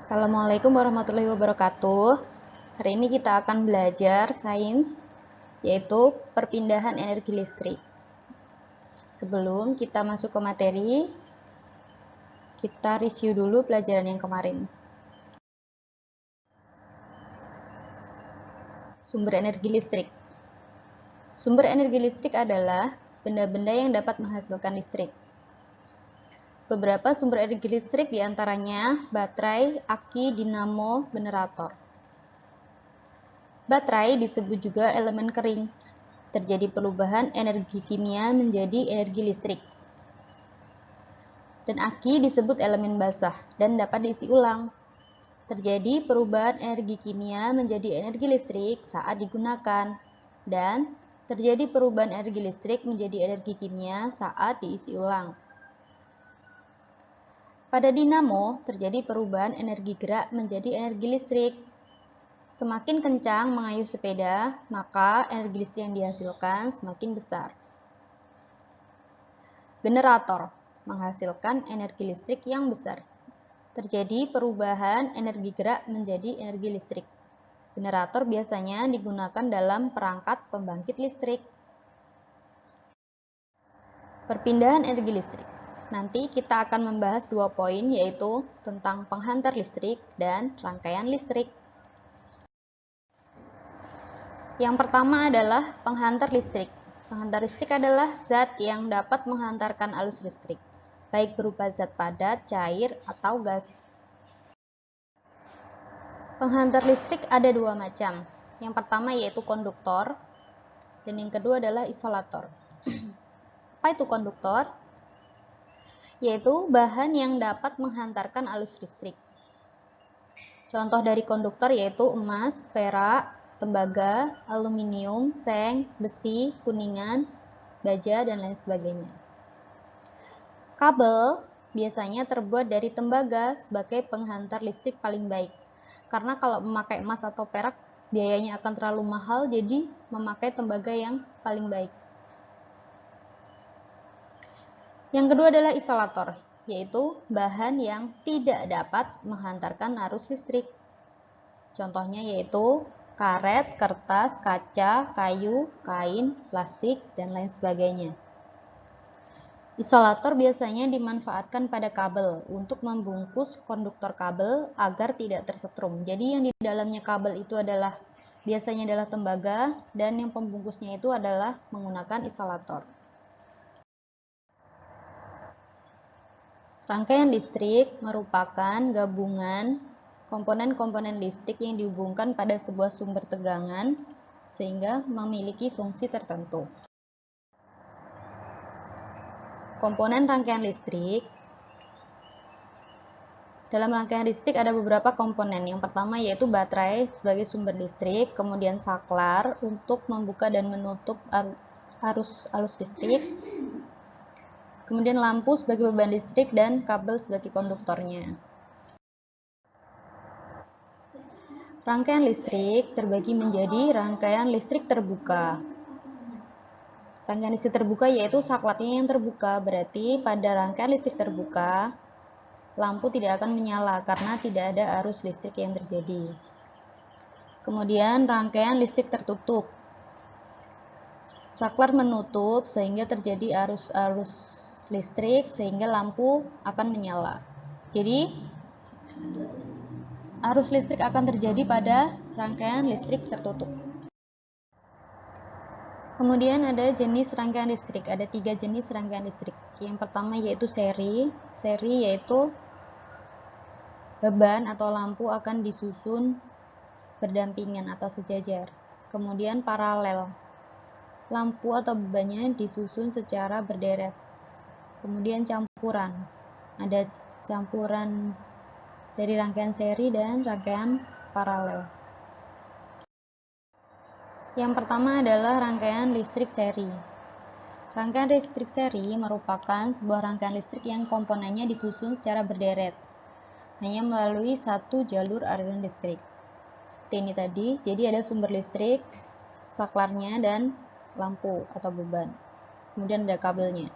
Assalamualaikum warahmatullahi wabarakatuh. Hari ini kita akan belajar sains, yaitu perpindahan energi listrik. Sebelum kita masuk ke materi, kita review dulu pelajaran yang kemarin. Sumber energi listrik. Sumber energi listrik adalah benda-benda yang dapat menghasilkan listrik. Beberapa sumber energi listrik diantaranya baterai, aki, dinamo, generator. Baterai disebut juga elemen kering. Terjadi perubahan energi kimia menjadi energi listrik. Dan aki disebut elemen basah dan dapat diisi ulang. Terjadi perubahan energi kimia menjadi energi listrik saat digunakan. Dan terjadi perubahan energi listrik menjadi energi kimia saat diisi ulang. Pada dinamo terjadi perubahan energi gerak menjadi energi listrik. Semakin kencang mengayuh sepeda, maka energi listrik yang dihasilkan semakin besar. Generator menghasilkan energi listrik yang besar. Terjadi perubahan energi gerak menjadi energi listrik. Generator biasanya digunakan dalam perangkat pembangkit listrik. Perpindahan energi listrik. Nanti kita akan membahas 2 poin, yaitu tentang penghantar listrik dan rangkaian listrik. Yang pertama adalah penghantar listrik. Penghantar listrik adalah zat yang dapat menghantarkan arus listrik, baik berupa zat padat, cair, atau gas. Penghantar listrik ada 2 macam. Yang pertama yaitu konduktor, dan yang kedua adalah isolator. Apa itu konduktor? Yaitu bahan yang dapat menghantarkan arus listrik. Contoh dari konduktor yaitu emas, perak, tembaga, aluminium, seng, besi, kuningan, baja, dan lain sebagainya. Kabel biasanya terbuat dari tembaga sebagai penghantar listrik paling baik. Karena kalau memakai emas atau perak, biayanya akan terlalu mahal, jadi memakai tembaga yang paling baik. Yang kedua adalah isolator, yaitu bahan yang tidak dapat menghantarkan arus listrik. Contohnya yaitu karet, kertas, kaca, kayu, kain, plastik, dan lain sebagainya. Isolator biasanya dimanfaatkan pada kabel untuk membungkus konduktor kabel agar tidak tersetrum. Jadi yang di dalamnya kabel itu biasanya adalah tembaga, dan yang pembungkusnya itu adalah menggunakan isolator. Rangkaian listrik merupakan gabungan komponen-komponen listrik yang dihubungkan pada sebuah sumber tegangan sehingga memiliki fungsi tertentu. Komponen rangkaian listrik. Dalam rangkaian listrik ada beberapa komponen. Yang pertama yaitu baterai sebagai sumber listrik, kemudian saklar untuk membuka dan menutup arus listrik, kemudian lampu sebagai beban listrik, dan kabel sebagai konduktornya. Rangkaian listrik terbagi menjadi rangkaian listrik terbuka. Rangkaian listrik terbuka yaitu saklarnya yang terbuka, berarti pada rangkaian listrik terbuka, lampu tidak akan menyala karena tidak ada arus listrik yang terjadi. Kemudian rangkaian listrik tertutup. Saklar menutup sehingga terjadi arus listrik sehingga lampu akan menyala. Jadi arus listrik akan terjadi pada rangkaian listrik tertutup. Kemudian ada jenis rangkaian listrik. Ada 3 jenis rangkaian listrik. Yang pertama yaitu seri. Seri yaitu beban atau lampu akan disusun berdampingan atau sejajar. Kemudian paralel. Lampu atau bebannya disusun secara berderet. Kemudian campuran. Ada campuran dari rangkaian seri dan rangkaian paralel. Yang pertama adalah rangkaian listrik seri. Rangkaian listrik seri merupakan sebuah rangkaian listrik yang komponennya disusun secara berderet, hanya melalui satu jalur aliran listrik. Seperti ini tadi, jadi ada sumber listrik, saklarnya, dan lampu atau beban. Kemudian ada kabelnya.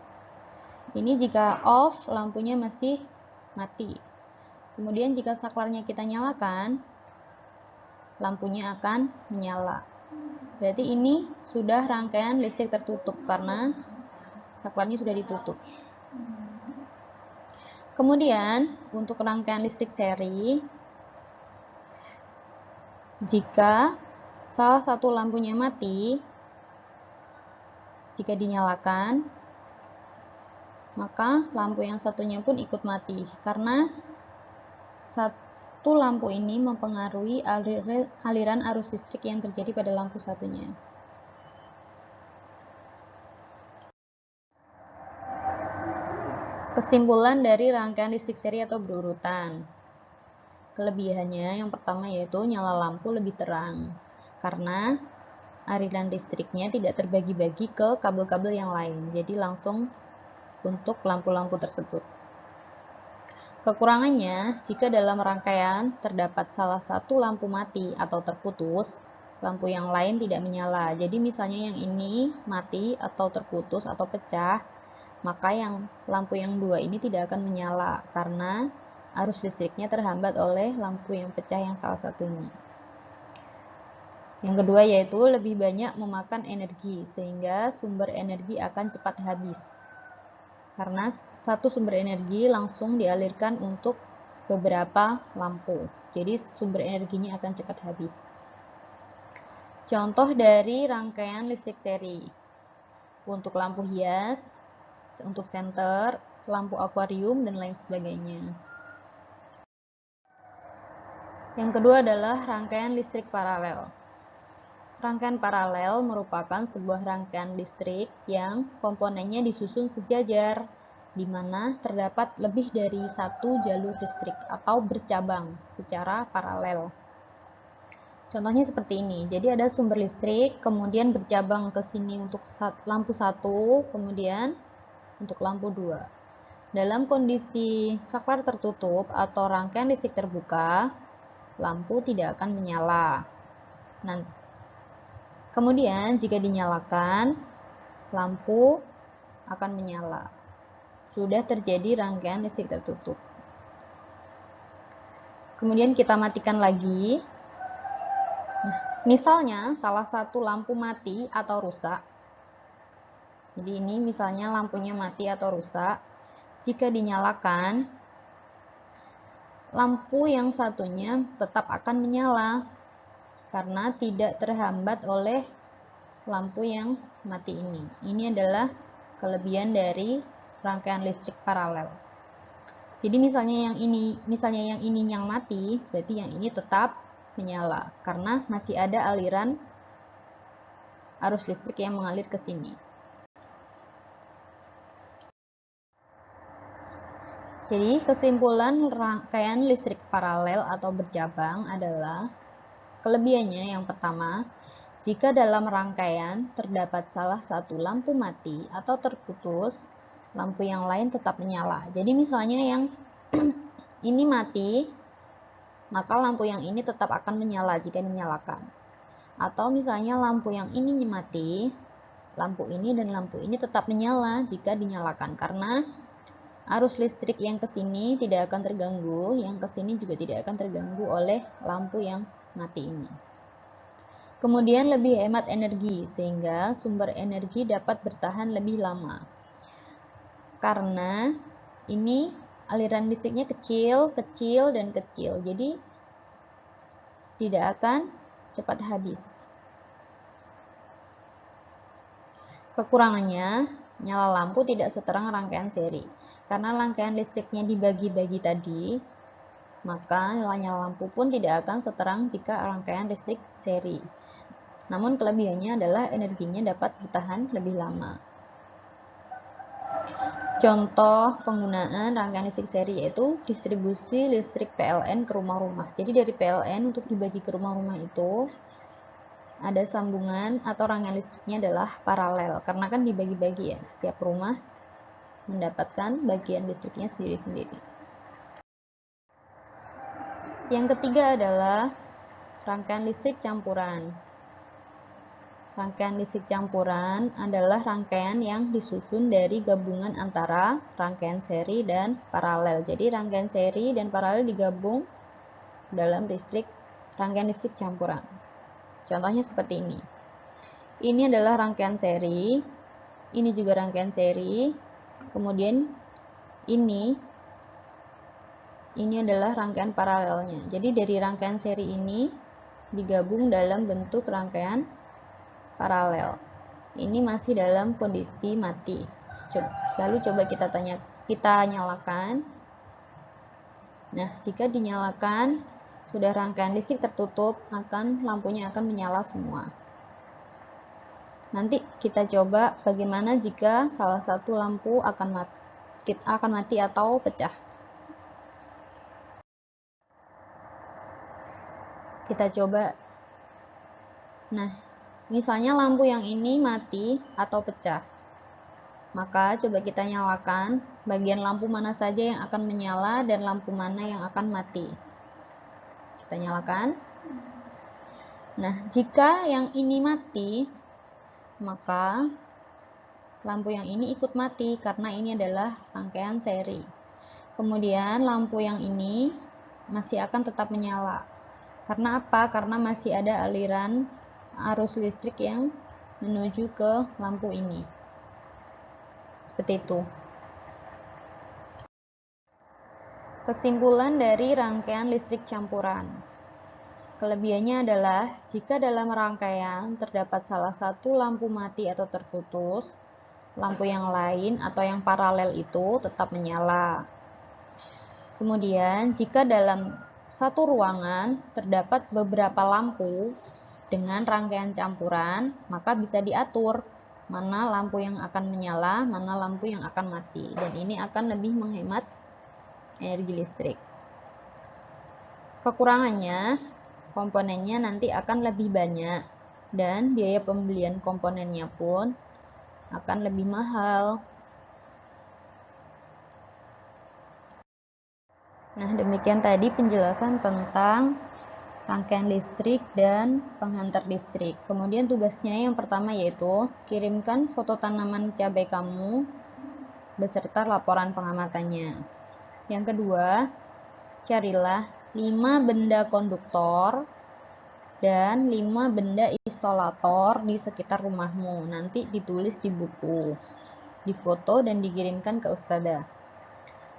Ini jika off, lampunya masih mati. Kemudian jika saklarnya kita nyalakan, lampunya akan menyala. Berarti ini sudah rangkaian listrik tertutup karena saklarnya sudah ditutup. Kemudian untuk rangkaian listrik seri, jika salah satu lampunya mati, jika dinyalakan, maka lampu yang satunya pun ikut mati karena satu lampu ini mempengaruhi aliran arus listrik yang terjadi pada lampu satunya. Kesimpulan dari rangkaian listrik seri atau berurutan. Kelebihannya yang pertama yaitu nyala lampu lebih terang karena aliran listriknya tidak terbagi-bagi ke kabel-kabel yang lain, jadi langsung untuk lampu-lampu tersebut. Kekurangannya, jika dalam rangkaian terdapat salah satu lampu mati atau terputus, lampu yang lain tidak menyala. Jadi misalnya yang ini mati atau terputus atau pecah, maka yang lampu yang dua ini tidak akan menyala karena arus listriknya terhambat oleh lampu yang pecah yang salah satunya. Yang kedua yaitu lebih banyak memakan energi, sehingga sumber energi akan cepat habis. Karena satu sumber energi langsung dialirkan untuk beberapa lampu. Jadi sumber energinya akan cepat habis. Contoh dari rangkaian listrik seri. Untuk lampu hias, untuk senter, lampu akuarium, dan lain sebagainya. Yang kedua adalah rangkaian listrik paralel. Rangkaian paralel merupakan sebuah rangkaian listrik yang komponennya disusun sejajar, di mana terdapat lebih dari satu jalur listrik atau bercabang secara paralel. Contohnya seperti ini. Jadi ada sumber listrik, kemudian bercabang ke sini untuk lampu 1, kemudian untuk lampu 2. Dalam kondisi saklar tertutup atau rangkaian listrik terbuka, lampu tidak akan menyala. Kemudian jika dinyalakan, lampu akan menyala. Sudah terjadi rangkaian listrik tertutup. Kemudian kita matikan lagi. Misalnya salah satu lampu mati atau rusak. Jadi ini misalnya lampunya mati atau rusak. Jika dinyalakan, lampu yang satunya tetap akan menyala karena tidak terhambat oleh lampu yang mati ini. Ini adalah kelebihan dari rangkaian listrik paralel. Jadi misalnya yang ini yang mati, berarti yang ini tetap menyala karena masih ada aliran arus listrik yang mengalir ke sini. Jadi kesimpulan rangkaian listrik paralel atau bercabang adalah kelebihannya yang pertama, jika dalam rangkaian terdapat salah satu lampu mati atau terputus, lampu yang lain tetap menyala. Jadi misalnya yang ini mati, maka lampu yang ini tetap akan menyala jika dinyalakan. Atau misalnya lampu yang ini mati, lampu ini dan lampu ini tetap menyala jika dinyalakan karena arus listrik yang ke sini tidak akan terganggu, yang ke sini juga tidak akan terganggu oleh lampu yang mati ini. Kemudian lebih hemat energi, sehingga sumber energi dapat bertahan lebih lama. Karena ini aliran listriknya kecil, dan kecil, jadi tidak akan cepat habis. Kekurangannya, nyala lampu tidak seterang rangkaian seri. Karena rangkaian listriknya dibagi-bagi tadi, maka nyala lampu pun tidak akan seterang jika rangkaian listrik seri. Namun kelebihannya adalah energinya dapat bertahan lebih lama. Contoh penggunaan rangkaian listrik seri yaitu distribusi listrik PLN ke rumah-rumah. Jadi dari PLN untuk dibagi ke rumah-rumah itu ada sambungan atau rangkaian listriknya adalah paralel. Karena kan dibagi-bagi ya, setiap rumah mendapatkan bagian listriknya sendiri-sendiri. Yang ketiga adalah rangkaian listrik campuran. Rangkaian listrik campuran adalah rangkaian yang disusun dari gabungan antara rangkaian seri dan paralel. Jadi rangkaian seri dan paralel digabung dalam rangkaian listrik campuran. Contohnya seperti ini. Ini adalah rangkaian seri, ini juga rangkaian seri, kemudian ini adalah rangkaian paralelnya. Jadi dari rangkaian seri ini digabung dalam bentuk rangkaian paralel. Ini masih dalam kondisi mati. Lalu coba kita nyalakan. Nah, jika dinyalakan, sudah rangkaian listrik tertutup, lampunya akan menyala semua. Nanti kita coba bagaimana jika salah satu lampu akan mati atau pecah. Kita coba. Nah, misalnya lampu yang ini mati atau pecah. Maka coba kita nyalakan bagian lampu mana saja yang akan menyala dan lampu mana yang akan mati. Kita nyalakan. Nah, jika yang ini mati, maka lampu yang ini ikut mati karena ini adalah rangkaian seri. Kemudian lampu yang ini masih akan tetap menyala. Karena apa? Karena masih ada aliran arus listrik yang menuju ke lampu ini. Seperti itu. Kesimpulan dari rangkaian listrik campuran. Kelebihannya adalah jika dalam rangkaian terdapat salah satu lampu mati atau terputus, lampu yang lain atau yang paralel itu tetap menyala. Kemudian, jika dalam satu ruangan terdapat beberapa lampu dengan rangkaian campuran, maka bisa diatur mana lampu yang akan menyala, mana lampu yang akan mati, dan ini akan lebih menghemat energi listrik. Kekurangannya, komponennya nanti akan lebih banyak dan biaya pembelian komponennya pun akan lebih mahal. Nah, demikian tadi penjelasan tentang rangkaian listrik dan penghantar listrik. Kemudian tugasnya yang pertama yaitu kirimkan foto tanaman cabai kamu beserta laporan pengamatannya. Yang kedua, carilah 5 benda konduktor dan 5 benda isolator di sekitar rumahmu. Nanti ditulis di buku, difoto dan dikirimkan ke ustadzah.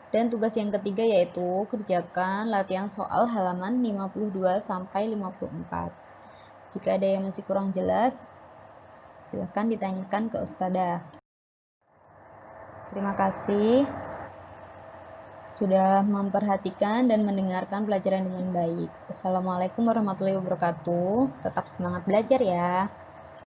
Dan tugas yang ketiga yaitu kerjakan latihan soal halaman 52-54. Jika ada yang masih kurang jelas, silahkan ditanyakan ke ustadzah. Terima kasih sudah memperhatikan dan mendengarkan pelajaran dengan baik. Assalamualaikum warahmatullahi wabarakatuh. Tetap semangat belajar ya.